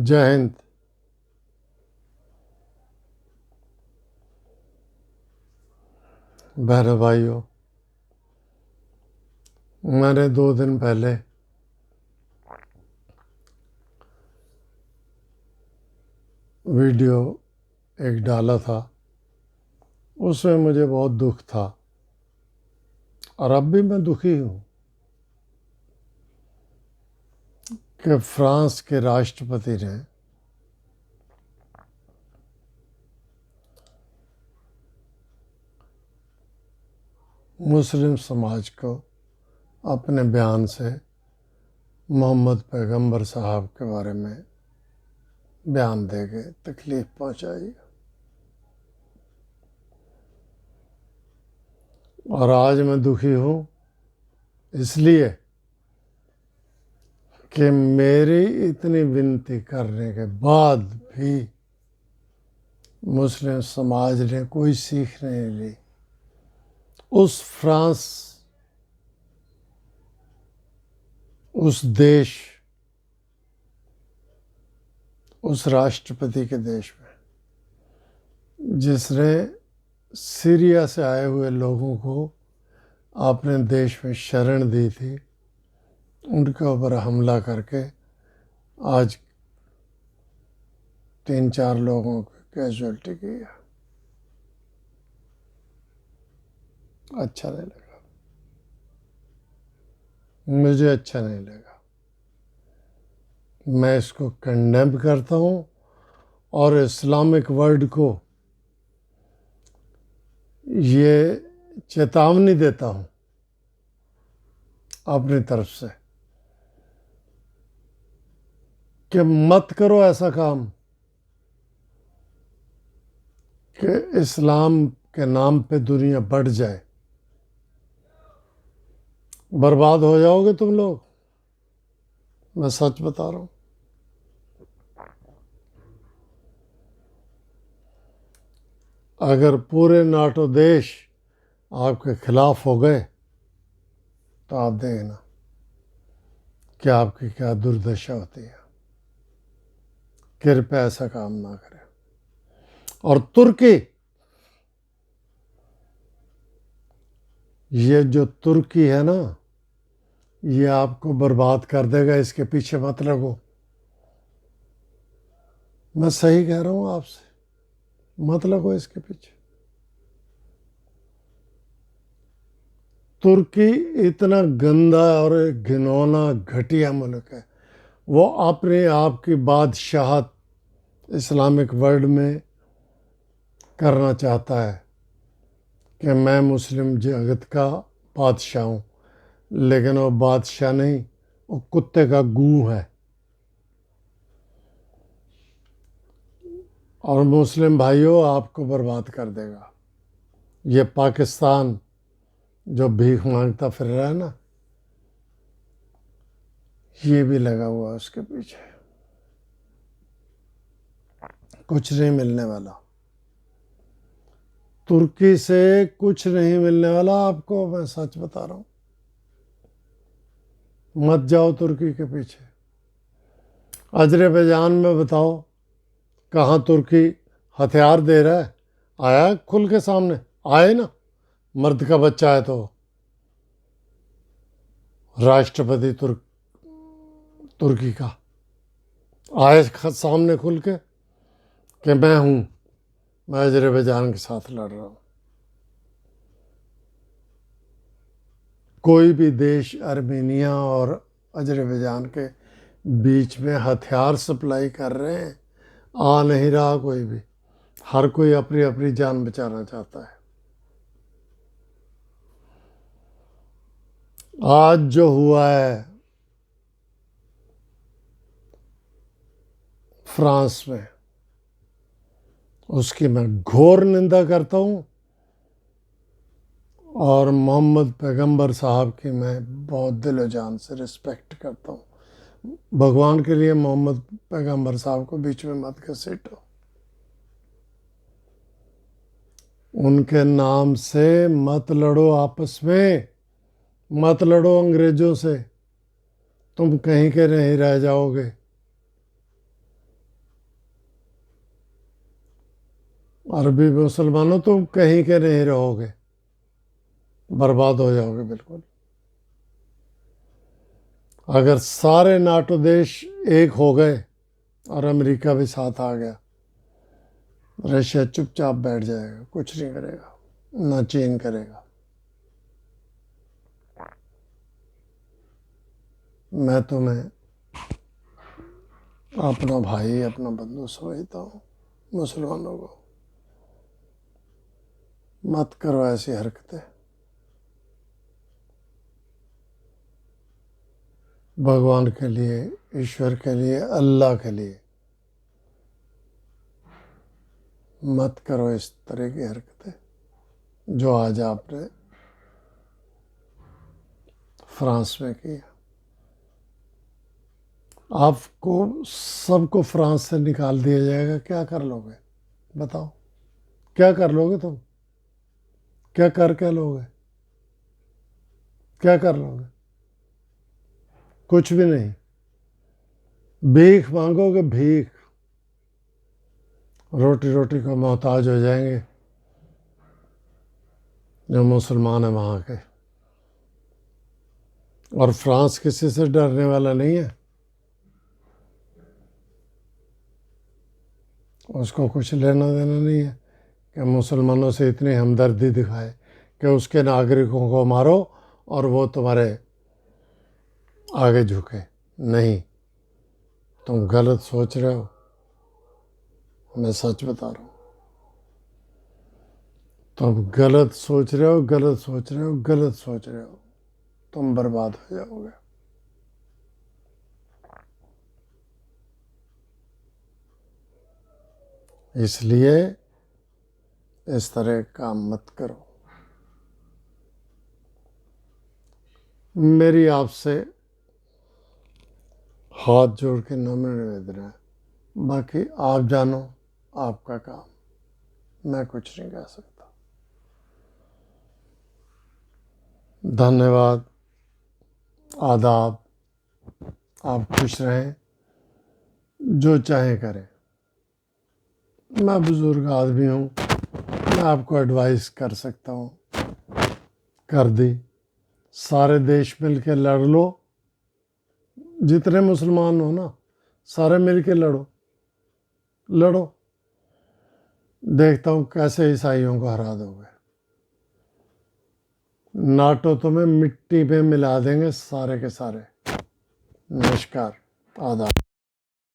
जय हिंद। बहनों भाइयों, मैंने 2 दिन पहले वीडियो एक डाला था। उसमें मुझे बहुत दुख था और अब भी मैं दुखी हूँ कि फ्रांस के राष्ट्रपति ने मुस्लिम समाज को अपने बयान से मोहम्मद पैगंबर साहब के बारे में बयान दे के तकलीफ पहुंचाई। और आज मैं दुखी हूँ इसलिए कि मेरी इतनी विनती करने के बाद भी मुस्लिम समाज ने कोई सीख नहीं ली। उस फ्रांस, उस देश, उस राष्ट्रपति के देश में जिसने सीरिया से आए हुए लोगों को अपने देश में शरण दी थी, उनके ऊपर हमला करके आज 3-4 लोगों की कैजुअल्टी की है। अच्छा नहीं लगा, मुझे अच्छा नहीं लगा। मैं इसको कंडेम करता हूँ और इस्लामिक वर्ल्ड को ये चेतावनी देता हूँ अपनी तरफ से कि मत करो ऐसा काम कि इस्लाम के नाम पे दुनिया बढ़ जाए। बर्बाद हो जाओगे तुम लोग, मैं सच बता रहा हूँ। अगर पूरे नाटो देश आपके खिलाफ हो गए तो आप देखना कि आपकी क्या दुर्दशा होती है। कृपया ऐसा काम ना करें। और तुर्की, ये जो तुर्की है ना, ये आपको बर्बाद कर देगा। इसके पीछे मत लगो। मैं सही कह रहा हूँ आपसे, मत लगो इसके पीछे। तुर्की इतना गंदा और घिनौना घटिया मुल्क है। वो अपने आप की बादशाहत इस्लामिक वर्ल्ड में करना चाहता है कि मैं मुस्लिम जगत का बादशाह हूँ, लेकिन वो बादशाह नहीं, वो कुत्ते का गू है। और मुस्लिम भाइयों, आपको बर्बाद कर देगा। ये पाकिस्तान जो भीख मांगता फिर रहा है ना, ये भी लगा हुआ है उसके पीछे। कुछ नहीं मिलने वाला, तुर्की से कुछ नहीं मिलने वाला आपको, मैं सच बता रहा हूँ। मत जाओ तुर्की के पीछे। अजरबैजान में बताओ कहाँ तुर्की हथियार दे रहा है? आया खुल के सामने, आए ना। मर्द का बच्चा है तो राष्ट्रपति तुर्की का आए सामने खुल के कि मैं हूं, मैं अजरबैजान के साथ लड़ रहा हूं। कोई भी देश आर्मेनिया और अजरबैजान के बीच में हथियार सप्लाई कर रहे हैं, आ नहीं रहा कोई भी। हर कोई अपनी अपनी जान बचाना चाहता है। आज जो हुआ है फ्रांस में, उसकी मैं घोर निंदा करता हूं। और मोहम्मद पैगंबर साहब की मैं बहुत दिलो जान से रिस्पेक्ट करता हूँ। भगवान के लिए मोहम्मद पैगंबर साहब को बीच में मत घसीटो। उनके नाम से मत लड़ो आपस में, मत लड़ो अंग्रेजों से, तुम कहीं के नहीं रह जाओगे। अरबी मुसलमानों तुम कहीं के नहीं रहोगे, बर्बाद हो जाओगे बिल्कुल। अगर सारे नाटो देश एक हो गए और अमेरिका भी साथ आ गया, रशिया चुपचाप बैठ जाएगा, कुछ नहीं करेगा, ना चीन करेगा। मैं तुम्हें अपना भाई, अपना बंधु समझता हूँ। मुसलमानों को मत करो ऐसी हरकतें। भगवान के लिए, ईश्वर के लिए, अल्लाह के लिए मत करो इस तरह की हरकतें जो आज आपने फ्रांस में की। आपको सबको फ्रांस से निकाल दिया जाएगा, क्या कर लोगे बताओ? क्या कर लोगे तुम? क्या लोगे? क्या कर लोगे? कुछ भी नहीं। भीख मांगोगे, भीख। रोटी रोटी को मोहताज हो जाएंगे जो मुसलमान है वहाँ के। और फ्रांस किसी से डरने वाला नहीं है, उसको कुछ लेना देना नहीं है कि मुसलमानों से इतनी हमदर्दी दिखाए कि उसके नागरिकों को मारो और वो तुम्हारे आगे झुके। नहीं, तुम गलत सोच रहे हो, मैं सच बता रहा हूँ। तुम गलत सोच रहे हो, गलत सोच रहे हो, गलत सोच रहे हो, तुम बर्बाद हो जाओगे। इसलिए इस तरह काम मत करो। मेरी आपसे हाथ जोड़ के नम्र निवेदन है, बाकी आप जानो, आपका काम, मैं कुछ नहीं कह सकता। धन्यवाद, आदाब, आप खुश रहें, जो चाहें करें। मैं बुज़ुर्ग आदमी हूँ, मैं आपको एडवाइस कर सकता हूँ, कर दी। सारे देश मिल के लड़ लो, जितने मुसलमान हो ना, सारे मिल के लड़ो, लड़ो। देखता हूँ कैसे ईसाइयों को हरा दोगे। नाटो तुम्हें मिट्टी में मिला देंगे सारे के सारे। नमस्कार, आदाब।